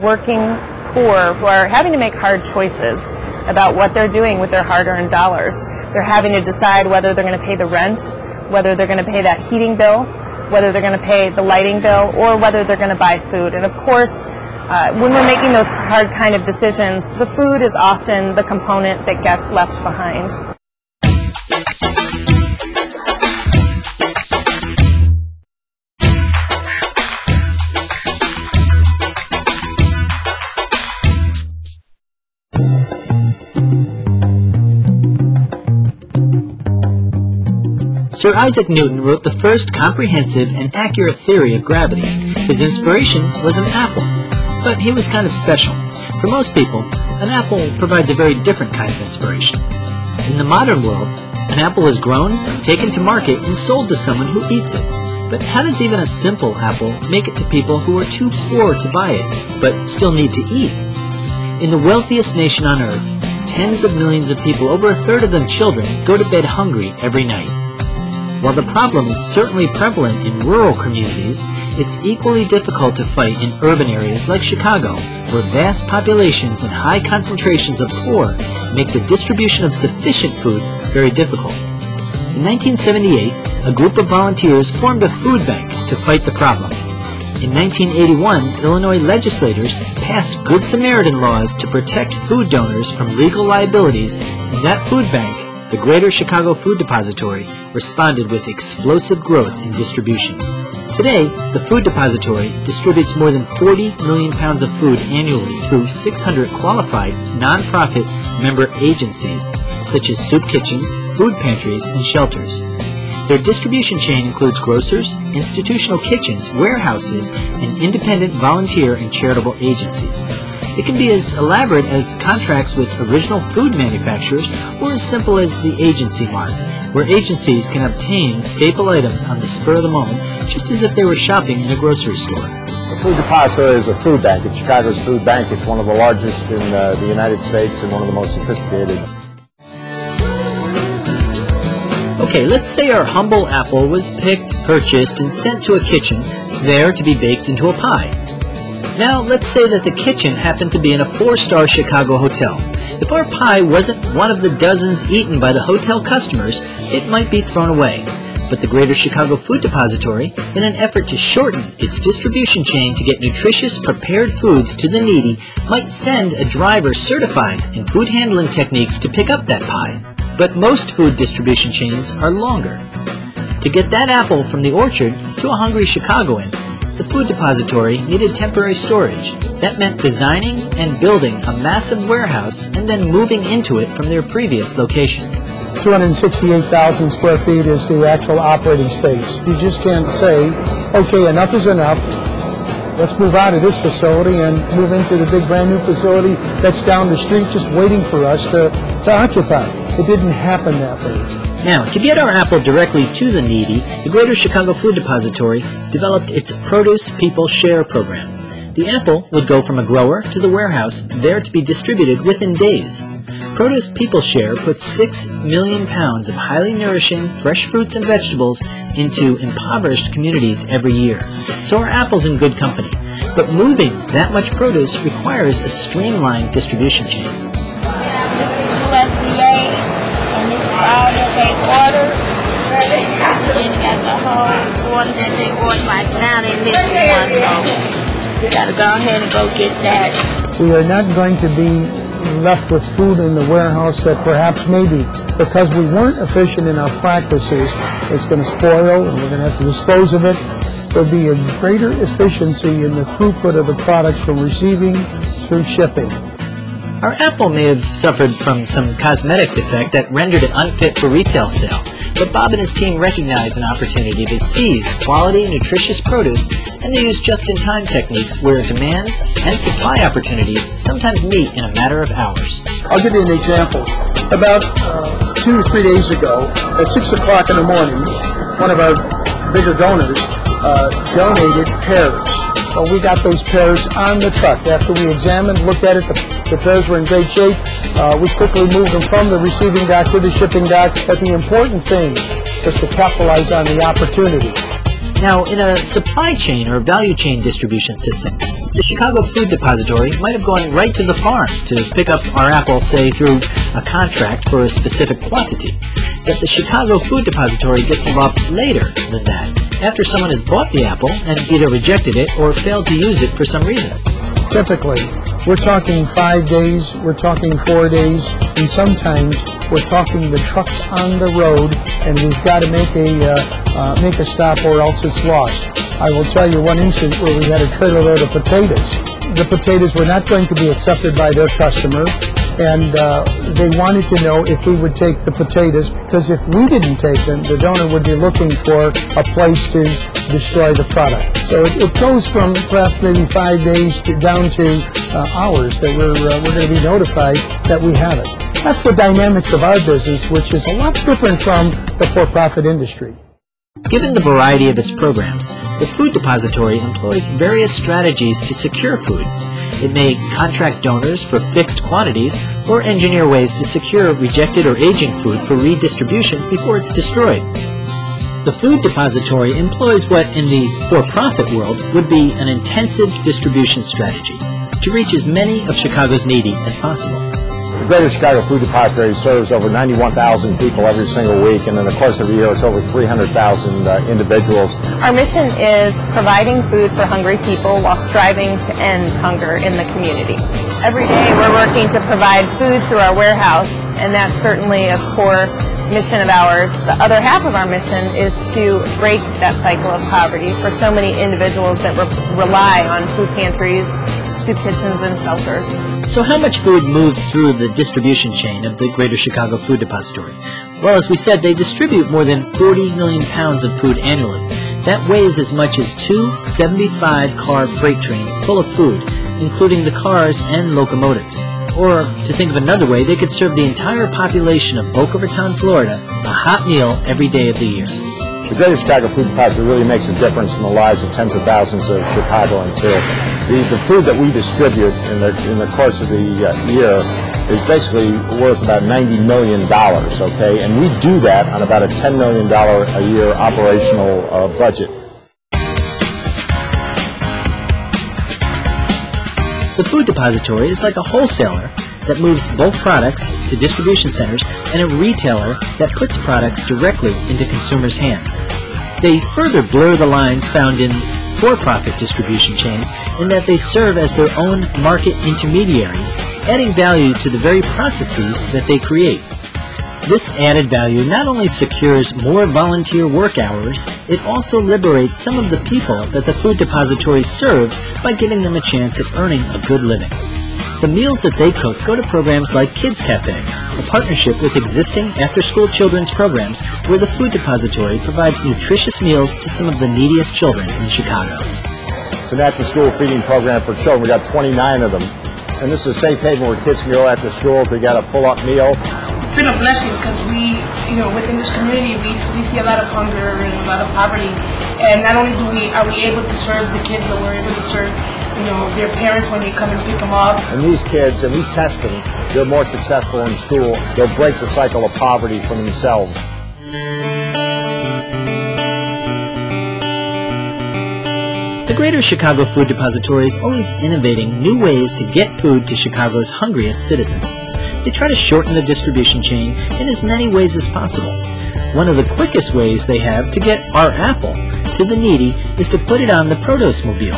working poor who are having to make hard choices about what they're doing with their hard-earned dollars. They're having to decide whether they're going to pay the rent, whether they're going to pay that heating bill, whether they're going to pay the lighting bill, or whether they're going to buy food. And of course, when we're making those hard kind of decisions, the food is often the component that gets left behind. Sir Isaac Newton wrote the first comprehensive and accurate theory of gravity. His inspiration was an apple, but he was kind of special. For most people, an apple provides a very different kind of inspiration. In the modern world, an apple is grown, taken to market, and sold to someone who eats it. But how does even a simple apple make it to people who are too poor to buy it, but still need to eat? In the wealthiest nation on earth, tens of millions of people, over a third of them children, go to bed hungry every night. While the problem is certainly prevalent in rural communities, it's equally difficult to fight in urban areas like Chicago, where vast populations and high concentrations of poor make the distribution of sufficient food very difficult. In 1978, a group of volunteers formed a food bank to fight the problem. In 1981, Illinois legislators passed Good Samaritan laws to protect food donors from legal liabilities, and that food bank, the Greater Chicago Food Depository, responded with explosive growth in distribution. Today, the Food Depository distributes more than 40 million pounds of food annually through 600 qualified nonprofit member agencies, such as soup kitchens, food pantries, and shelters. Their distribution chain includes grocers, institutional kitchens, warehouses, and independent volunteer and charitable agencies. It can be as elaborate as contracts with original food manufacturers or as simple as the agency mart, where agencies can obtain staple items on the spur of the moment, just as if they were shopping in a grocery store. The Food Depository is a food bank. It's Chicago's food bank. It's one of the largest in the United States and one of the most sophisticated. Okay, let's say our humble apple was picked, purchased, and sent to a kitchen, there to be baked into a pie. Now, let's say that the kitchen happened to be in a 4-star Chicago hotel. If our pie wasn't one of the dozens eaten by the hotel customers, it might be thrown away. But the Greater Chicago Food Depository, in an effort to shorten its distribution chain to get nutritious, prepared foods to the needy, might send a driver certified in food handling techniques to pick up that pie. But most food distribution chains are longer. To get that apple from the orchard to a hungry Chicagoan, the Food Depository needed temporary storage. That meant designing and building a massive warehouse and then moving into it from their previous location. 268,000 square feet is the actual operating space. You just can't say, okay, enough is enough. Let's move out of this facility and move into the big brand new facility that's down the street just waiting for us to occupy. It didn't happen that way. Now, to get our apple directly to the needy, the Greater Chicago Food Depository developed its Produce People Share program. The apple would go from a grower to the warehouse, there to be distributed within days. Produce People Share puts 6 million pounds of highly nourishing fresh fruits and vegetables into impoverished communities every year. So our apple's in good company. But moving that much produce requires a streamlined distribution chain. This is USDA, and this is all that they order. Then you got the whole order that they order. Like now they're missing one, so you got to go ahead and go get that. We are not going to be left with food in the warehouse that perhaps maybe because we weren't efficient in our practices, it's going to spoil and we're going to have to dispose of it. There'll be a greater efficiency in the throughput of the products from receiving through shipping. Our apple may have suffered from some cosmetic defect that rendered it unfit for retail sale, but Bob and his team recognized an opportunity to seize quality, nutritious produce and they use just-in-time techniques where demands and supply opportunities sometimes meet in a matter of hours. I'll give you an example. About 2 or 3 days ago, at 6 o'clock in the morning, one of our bigger donors donated pears. Well, we got those pears on the truck. After we examined, looked at it, the pears were in great shape. We quickly moved them from the receiving dock to the shipping dock. But the important thing was to capitalize on the opportunity. Now, in a supply chain or value chain distribution system, The Chicago Food Depository might have gone right to the farm to pick up our apple, say, through a contract for a specific quantity. Yet the Chicago Food Depository gets involved later than that, after someone has bought the apple and either rejected it or failed to use it for some reason. Typically, we're talking 5 days, we're talking 4 days, and sometimes we're talking the truck's on the road and we've got to make a stop or else it's lost. I will tell you one instance where we had a trailer load of potatoes. The potatoes were not going to be accepted by their customer, and they wanted to know if we would take the potatoes, because if we didn't take them, the donor would be looking for a place to destroy the product. So it goes from perhaps maybe 5 days down to hours that we're going to be notified that we have it. That's the dynamics of our business, which is a lot different from the for-profit industry. Given the variety of its programs, the Food Depository employs various strategies to secure food. It may contract donors for fixed quantities or engineer ways to secure rejected or aging food for redistribution before it's destroyed. The Food Depository employs what in the for-profit world would be an intensive distribution strategy to reach as many of Chicago's needy as possible. The Greater Chicago Food Depository serves over 91,000 people every single week, and in the course of a year, it's over 300,000 individuals. Our mission is providing food for hungry people while striving to end hunger in the community. Every day we're working to provide food through our warehouse, and that's certainly a core mission of ours. The other half of our mission is to break that cycle of poverty for so many individuals that rely on food pantries, soup kitchens, and shelters. So how much food moves through the distribution chain of the Greater Chicago Food Depository? Well, as we said, they distribute more than 40 million pounds of food annually. That weighs as much as 2 75-car freight trains full of food, including the cars and locomotives. Or, to think of another way, they could serve the entire population of Boca Raton, Florida, a hot meal every day of the year. The Greater Chicago Food Depository really makes a difference in the lives of tens of thousands of Chicagoans here. The food that we distribute in the course of the year is basically worth about $90 million, okay? And we do that on about a $10 million a year operational budget. The Food Depository is like a wholesaler that moves bulk products to distribution centers and a retailer that puts products directly into consumers' hands. They further blur the lines found in for-profit distribution chains in that they serve as their own market intermediaries, adding value to the very processes that they create. This added value not only secures more volunteer work hours, it also liberates some of the people that the Food Depository serves by giving them a chance at earning a good living. The meals that they cook go to programs like Kids Cafe, a partnership with existing after-school children's programs where the Food Depository provides nutritious meals to some of the neediest children in Chicago. It's an after-school feeding program for children. We got 29 of them. And this is a safe haven where kids can go after school to get a full-up meal. It's been a blessing because we, within this community, we see a lot of hunger and a lot of poverty. And not only are we able to serve the kids, but we're able to serve, their parents when they come and pick them up. And these kids, and we test them, they're more successful in school. They'll break the cycle of poverty for themselves. The Greater Chicago Food Depository is always innovating new ways to get food to Chicago's hungriest citizens. They try to shorten the distribution chain in as many ways as possible. One of the quickest ways they have to get our apple to the needy is to put it on the Produce Mobile,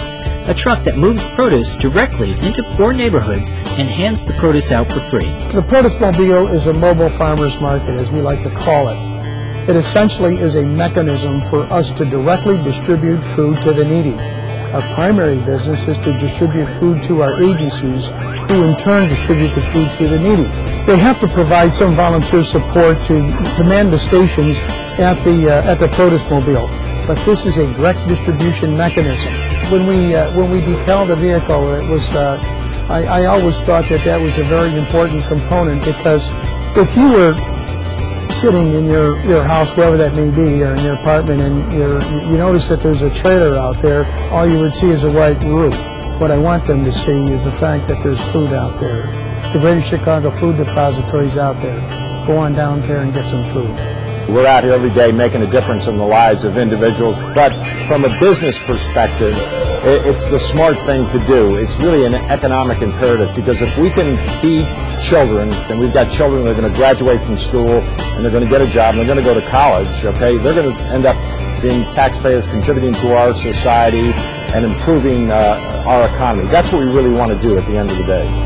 a truck that moves produce directly into poor neighborhoods and hands the produce out for free. The Produce Mobile is a mobile farmers market, as we like to call it. It essentially is a mechanism for us to directly distribute food to the needy. Our primary business is to distribute food to our agencies, who in turn distribute the food to the needy. They have to provide some volunteer support to man the stations at the Produce Mobile, but this is a direct distribution mechanism. When we decal the vehicle, it was I always thought that was a very important component, because if you were sitting in your house, wherever that may be, or in your apartment, and you notice that there's a trailer out there, all you would see is a white roof. What I want them to see is the fact that there's food out there. The Greater Chicago Food Depository is out there. Go on down there and get some food. We're out here every day making a difference in the lives of individuals, but from a business perspective, it's the smart thing to do. It's really an economic imperative, because if we can feed children, then we've got children that are going to graduate from school and they're going to get a job and they're going to go to college, okay? They're going to end up being taxpayers, contributing to our society and improving our economy. That's what we really want to do at the end of the day.